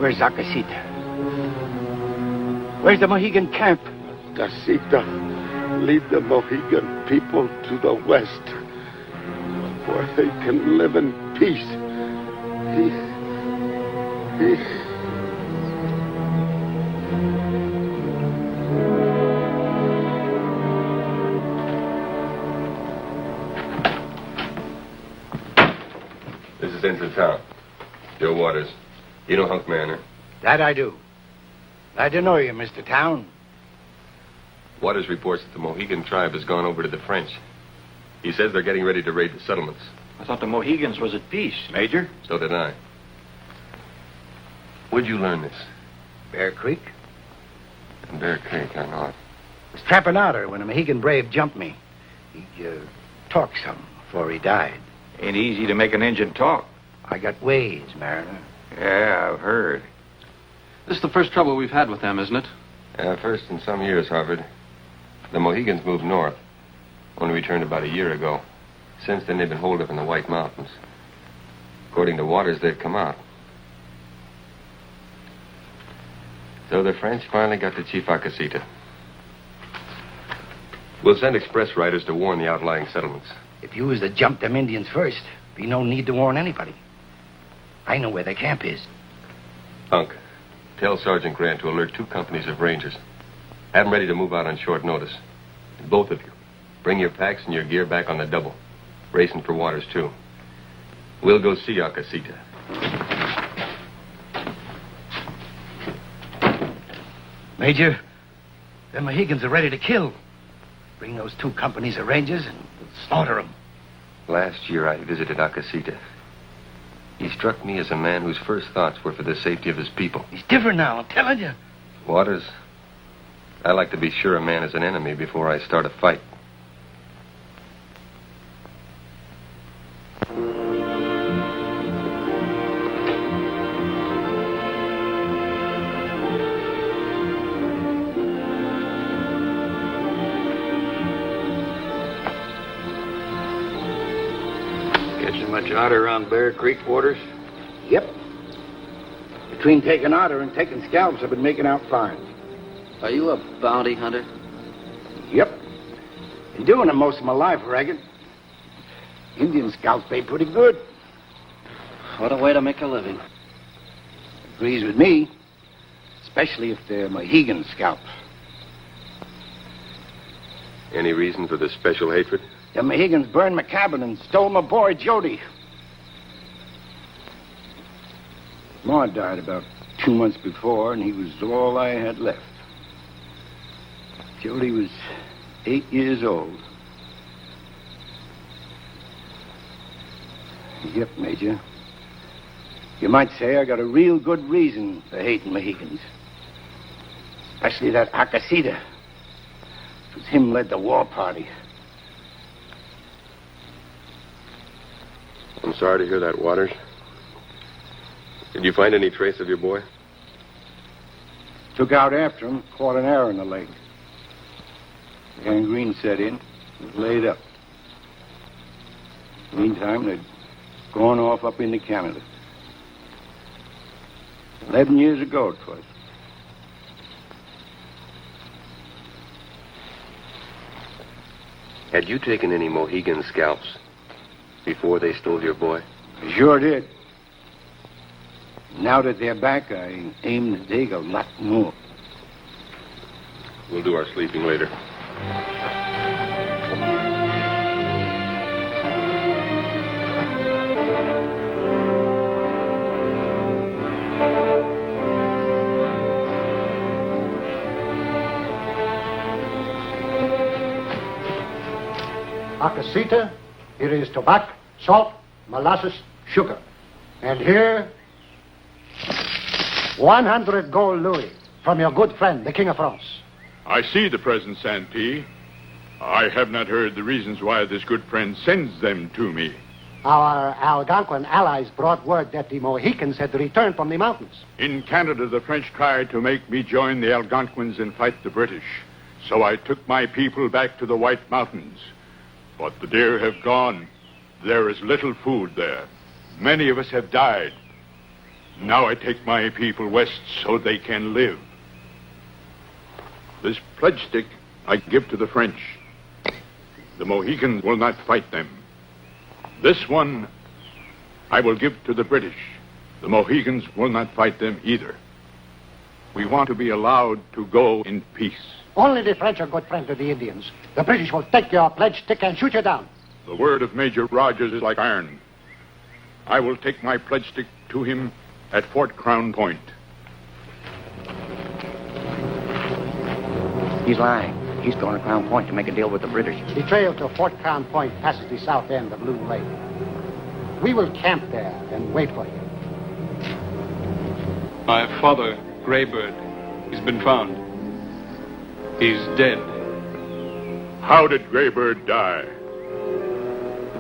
Where's Acasita? Where's the Mohegan camp? Acasita, lead the Mohegan people to the west, where they can live in peace. This is into town. Joe Waters. You know Hunk Manor? That I do. Glad to know you, Mr. Town. Waters reports that the Mohegan tribe has gone over to the French. He says they're getting ready to raid the settlements. I thought the Mohegans was at peace, Major. So did I. Where'd you learn this? Bear Creek? In Bear Creek, I know it. Was trapping out her when a Mohegan brave jumped me. He talked some before he died. Ain't easy to make an Injun talk. I got ways, Mariner. Yeah, I've heard. This is the first trouble we've had with them, isn't it? Yeah, first in some years, Harvard. The Mohegans moved north. Only returned about a year ago. Since then, they've been holed up in the White Mountains. According to Waters, they've come out. So the French finally got to Chief Acasita. We'll send express riders to warn the outlying settlements. If you was to jump them Indians first, be no need to warn anybody. I know where their camp is. Hunk, tell Sergeant Grant to alert 2 companies of rangers. Have them ready to move out on short notice. And both of you, bring your packs and your gear back on the double. Racing for Waters, too. We'll go see Acasita. Major, the Mohegans are ready to kill. Bring those 2 companies of rangers and we'll slaughter them. Last year, I visited Acasita. He struck me as a man whose first thoughts were for the safety of his people. He's different now, I'm telling you. Waters, I like to be sure a man is an enemy before I start a fight. Catching much otter around Bear Creek, Waters? Yep. Between taking otter and taking scalps, I've been making out fine. Are you a bounty hunter? Yep. Been doing it most of my life, I reckon. Indian scalps pay pretty good. What a way to make a living. Agrees with me. Especially if they're Mohegan scalps. Any reason for this special hatred? The Mohegans burned my cabin and stole my boy, Jody. Ma died about 2 months before, and he was all I had left. Jody was 8 years old. Yep, Major. You might say I got a real good reason for hating Mohegans. Especially that Acasita. It was him led the war party. I'm sorry to hear that, Waters. Did you find any trace of your boy? Took out after him, caught an arrow in the leg. Gangrene set in, was laid up. Meantime, they'd gone off up into Canada. 11 years ago it was. Had you taken any Mohegan scalps before they stole your boy? I sure did. Now that they're back, I aim to take a lot more. We'll do our sleeping later. Acasita, here is tobacco, salt, molasses, sugar. And here, 100 gold louis from your good friend, the King of France. I see the present, Saint-Pie. I have not heard the reasons why this good friend sends them to me. Our Algonquin allies brought word that the Mohicans had returned from the mountains. In Canada, the French tried to make me join the Algonquins and fight the British. So I took my people back to the White Mountains. But the deer have gone. There is little food there. Many of us have died. Now I take my people west so they can live. This pledge stick I give to the French. The Mohicans will not fight them. This one I will give to the British. The Mohicans will not fight them either. We want to be allowed to go in peace. Only the French are good friends to the Indians. The British will take your pledge stick and shoot you down. The word of Major Rogers is like iron. I will take my pledge stick to him at Fort Crown Point. He's lying. He's going to Crown Point to make a deal with the British. The trail to Fort Crown Point passes the south end of Loon Lake. We will camp there and wait for you. My father, Graybird, he's been found. He's dead. How did Graybird die?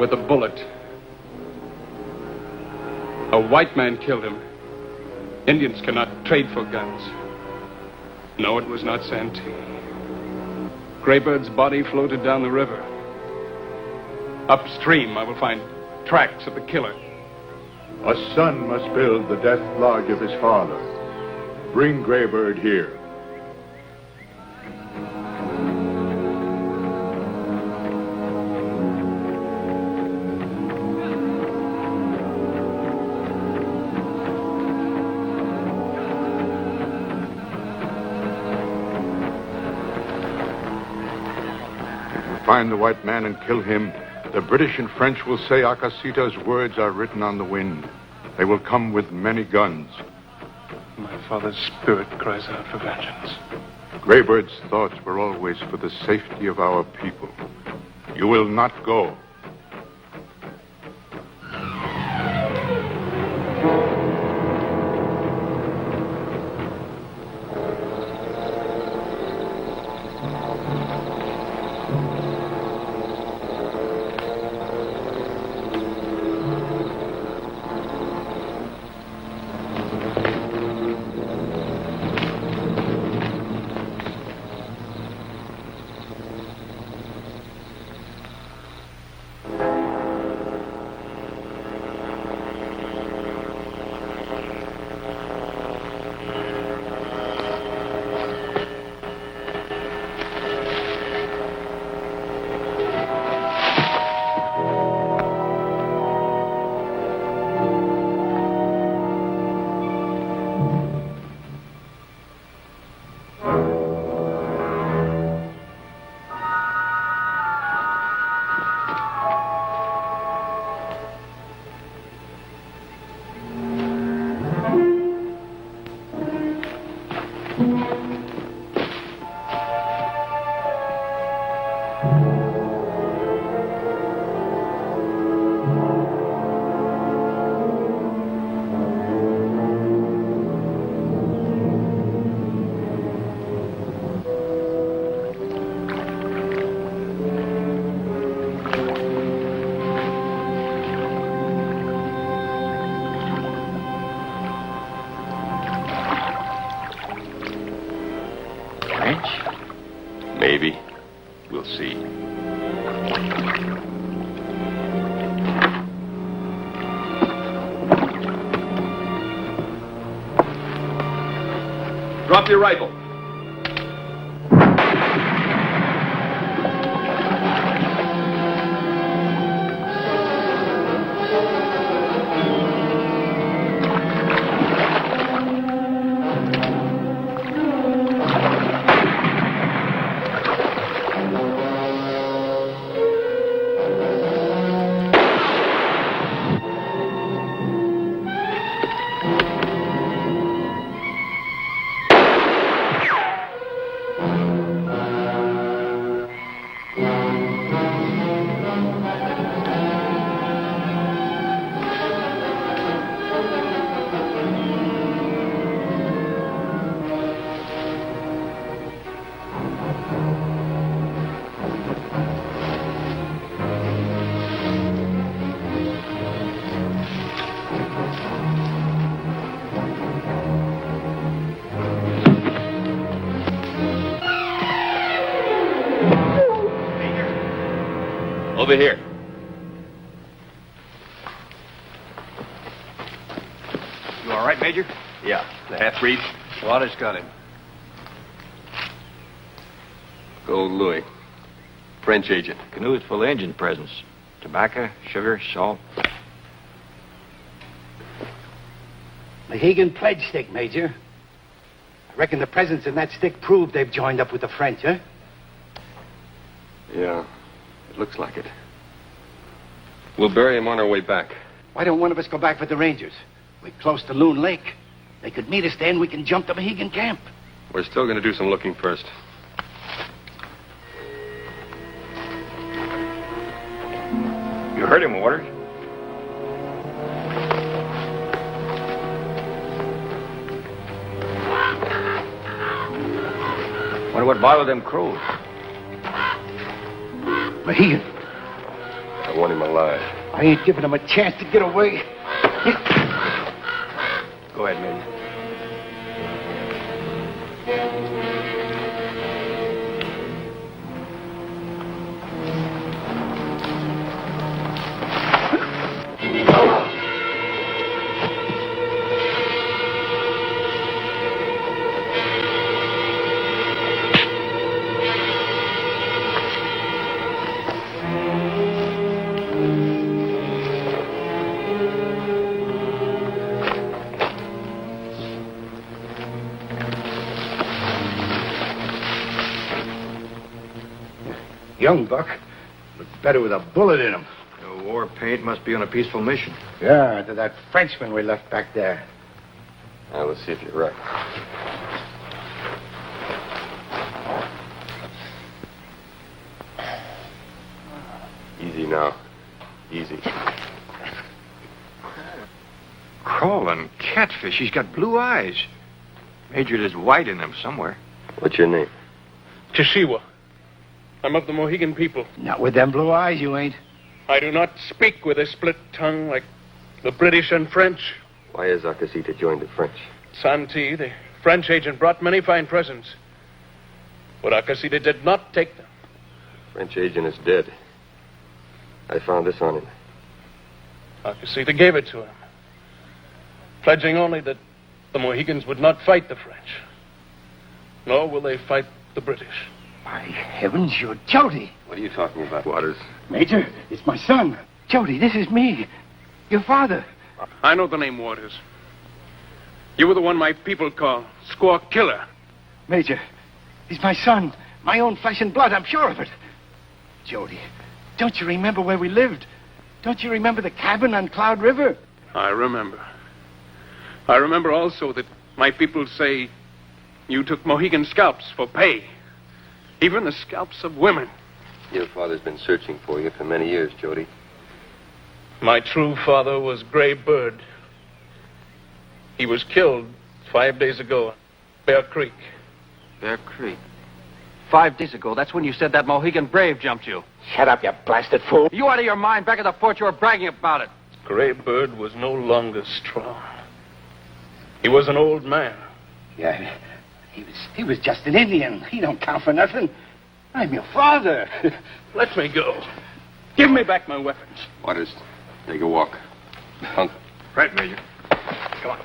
With a bullet. A white man killed him. Indians cannot trade for guns. No, it was not Santee. Graybird's body floated down the river. Upstream, I will find tracks of the killer. A son must build the death lodge of his father. Bring Graybird here. Find the white man and kill him. The British and French will say Akasita's words are written on the wind. They will come with many guns. My father's spirit cries out for vengeance. Graybird's thoughts were always for the safety of our people. You will not go. Maybe. We'll see. Drop your rifle. Over here. You You all right, Major? Yeah, the half-breed. Waters got him. Gold Louis. French agent. Canoe's full of engine presents. Tobacco, sugar, salt. Mohegan pledge stick, Major. I reckon the presents in that stick prove they've joined up with the French, huh? Yeah, it looks like it. We'll bury him on our way back. Why don't one of us go back with the Rangers? We're close to Loon Lake. They could meet us there and we can jump the Mohegan camp. We're still going to do some looking first. You heard him, Waters. Wonder what bothered them crows. Mohegan. I want him alive. I ain't giving him a chance to get away. Go ahead, Major. Young buck. Looks better with a bullet in him. The war paint must be on a peaceful mission. Yeah, to that Frenchman we left back there. Now, let's see if you're right. Easy now. Easy. Crawling catfish. He's got blue eyes. Major, there's white in them somewhere. What's your name? Tishiwa. I'm of the Mohegan people. Not with them blue eyes, you ain't. I do not speak with a split tongue like the British and French. Why has Akasita joined the French? Santee, the French agent, brought many fine presents. But Akasita did not take them. French agent is dead. I found this on him. Akasita gave it to him, pledging only that the Mohegans would not fight the French, nor will they fight the British. My heavens, you're Jody. What are you talking about, Waters? Major, it's my son. Jody, this is me. Your father. I know the name Waters. You were the one my people call Squaw Killer. Major, he's my son. My own flesh and blood, I'm sure of it. Jody, don't you remember where we lived? Don't you remember the cabin on Cloud River? I remember. I remember also that my people say you took Mohegan scalps for pay. Even the scalps of women. Your father's been searching for you for many years, Jody. My true father was Gray Bird. He was killed 5 days ago at Bear Creek. Bear Creek. 5 days ago, that's when you said that Mohegan brave jumped you. Shut up, you blasted fool. You out of your mind. Back at the fort, you were bragging about it. Gray Bird was no longer strong. He was an old man. Yeah, he was just an Indian. He don't count for nothing. I'm your father. Let me go. Give me back my weapons. Waters, take a walk. Hunk. Right, Major. Come on.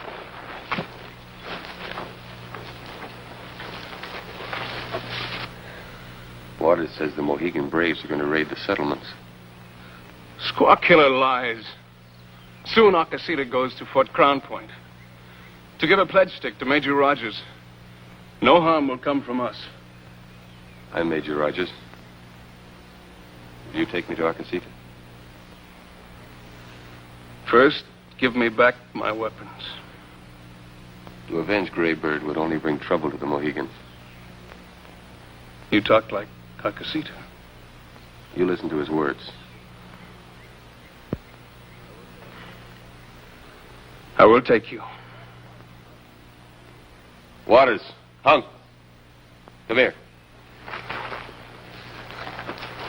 Waters says the Mohegan Braves are going to raid the settlements. Squaw Killer lies. Soon Akasita goes to Fort Crown Point to give a pledge stick to Major Rogers. No harm will come from us. I'm Major Rogers. Will you take me to Akasita? First, give me back my weapons. To avenge Gray Bird would only bring trouble to the Mohegans. You talk like Akasita. You listen to his words. I will take you. Waters, Hunk, come here.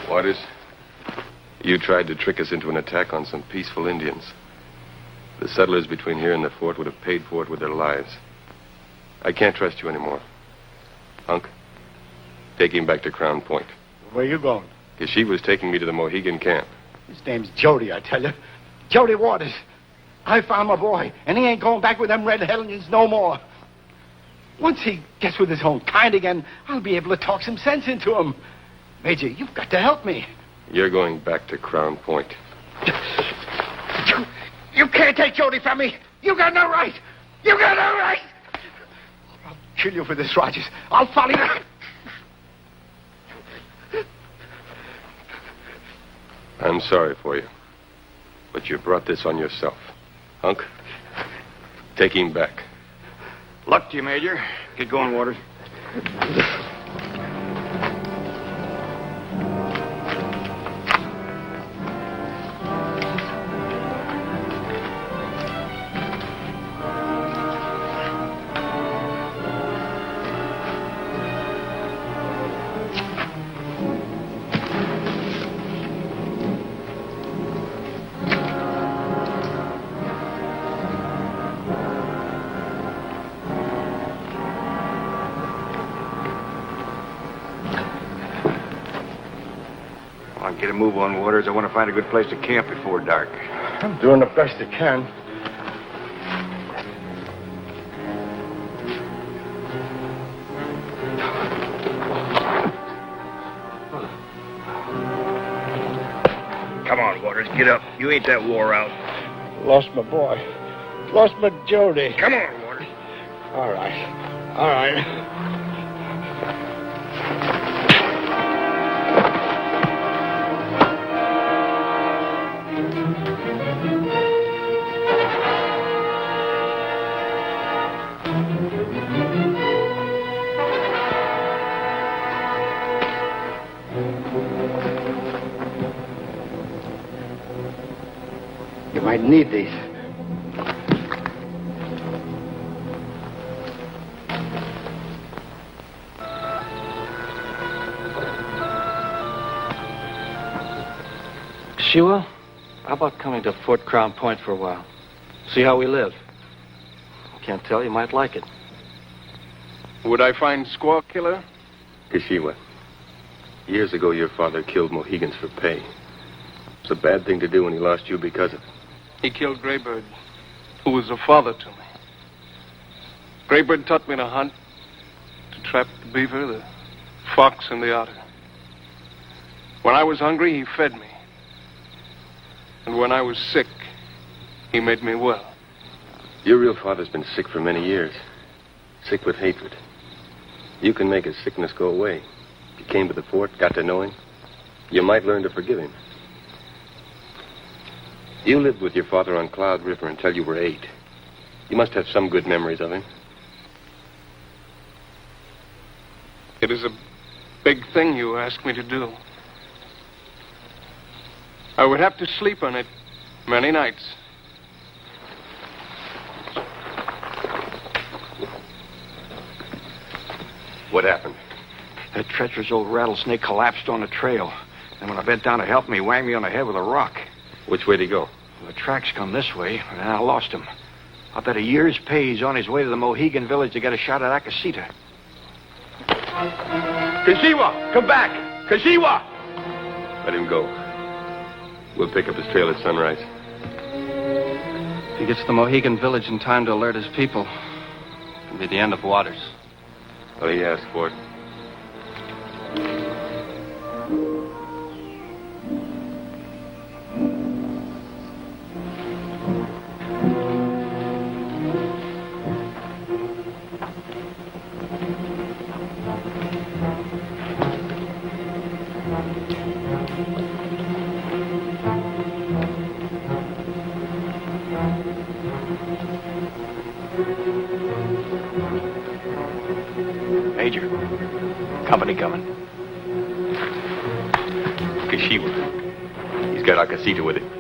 Waters, you tried to trick us into an attack on some peaceful Indians. The settlers between here and the fort would have paid for it with their lives. I can't trust you anymore. Hunk, take him back to Crown Point. Where you going? Because she was taking me to the Mohegan camp. His name's Jody, I tell you. Jody Waters. I found my boy, and he ain't going back with them red hellions no more. Once he gets with his own kind again, I'll be able to talk some sense into him. Major, you've got to help me. You're going back to Crown Point. You can't take Jody from me. You got no right. You got no right. I'll kill you for this, Rogers. I'll follow you. I'm sorry for you, but you brought this on yourself. Hunk, take him back. Luck to you, Major. Get going, Waters. Get a move on, Waters. I want to find a good place to camp before dark. I'm doing the best I can. Come on, Waters. Get up. You ain't that wore out. Lost my boy. Lost my Jody. Come on, Waters. All right. All right. You might need these. Sheila, how about coming to Fort Crown Point for a while? See how we live. Can't tell, you might like it. Would I find Squaw Killer? Kashiwa, years ago your father killed Mohegans for pay. It's a bad thing to do when he lost you because of it. He killed Graybird, who was a father to me. Graybird taught me to hunt, to trap the beaver, the fox, and the otter. When I was hungry, he fed me. And when I was sick, he made me well. Your real father's been sick for many years. Sick with hatred. You can make his sickness go away. If you came to the fort, got to know him, you might learn to forgive him. You lived with your father on Cloud River until you were 8. You must have some good memories of him. It is a big thing you ask me to do. I would have to sleep on it many nights. What happened? That treacherous old rattlesnake collapsed on the trail. And when I bent down to help him, he whanged me on the head with a rock. Which way did he go? Well, the tracks come this way, and I lost him. I'll bet a year's pay he's on his way to the Mohegan village to get a shot at Akasita. Kashiwa! Come back! Kashiwa! Let him go. We'll pick up his trail at sunrise. If he gets to the Mohegan village in time to alert his people, it'll be the end of Waters. Well, he asked for it. Major, company coming. Kashiwa. He's got Akasita with him.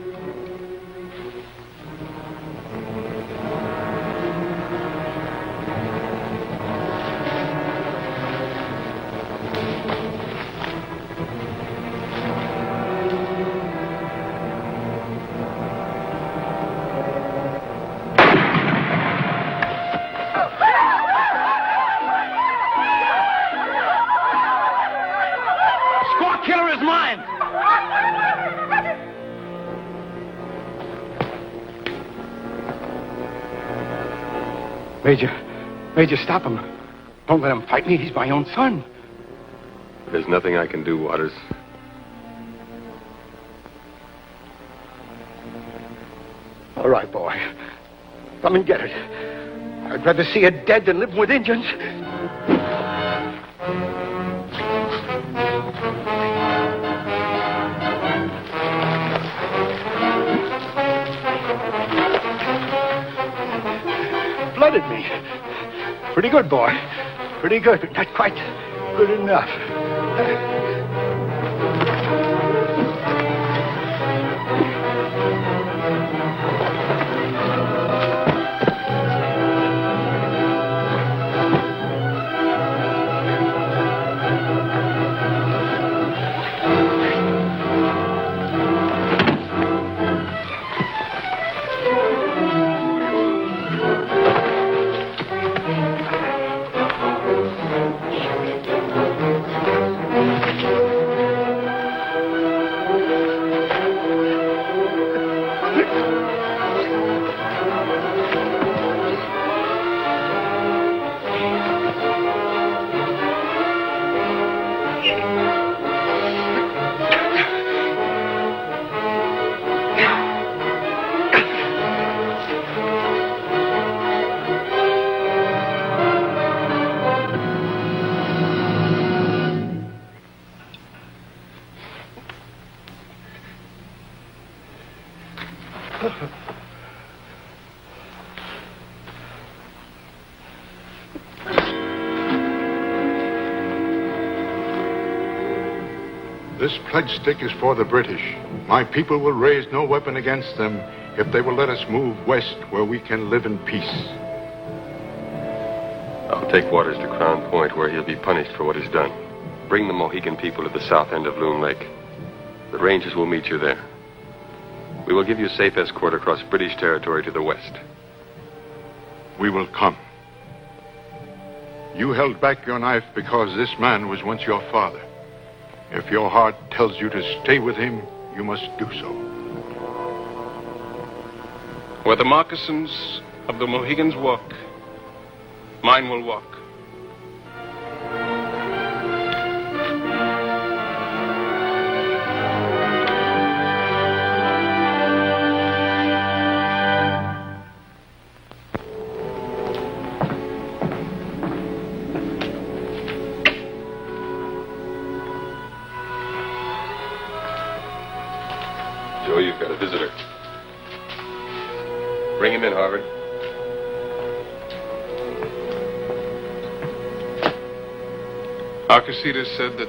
Major, stop him. Don't let him fight me. He's my own son. There's nothing I can do, Waters. All right, boy. Come and get it. I'd rather see it dead than live with Indians. Blooded me. Pretty good, boy. Pretty good, but not quite good enough. This pledge stick is for the British. My people will raise no weapon against them if they will let us move west where we can live in peace. I'll take Waters to Crown Point where he'll be punished for what he's done. Bring the Mohican people to the south end of Loon Lake. The Rangers will meet you there. We will give you safe escort across British territory to the west. We will come. You held back your knife because this man was once your father. If your heart tells you to stay with him, you must do so. Where the moccasins of the Mohegans walk, mine will walk. Joe, you've got a visitor. Bring him in, Harvard. Arcasita said that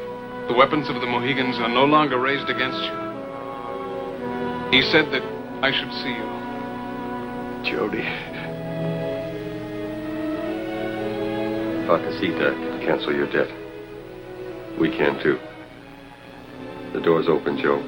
the weapons of the Mohegans are no longer raised against you. He said that I should see you. Jody. Arcasita can cancel your debt. We can, too. The door's open, Joe.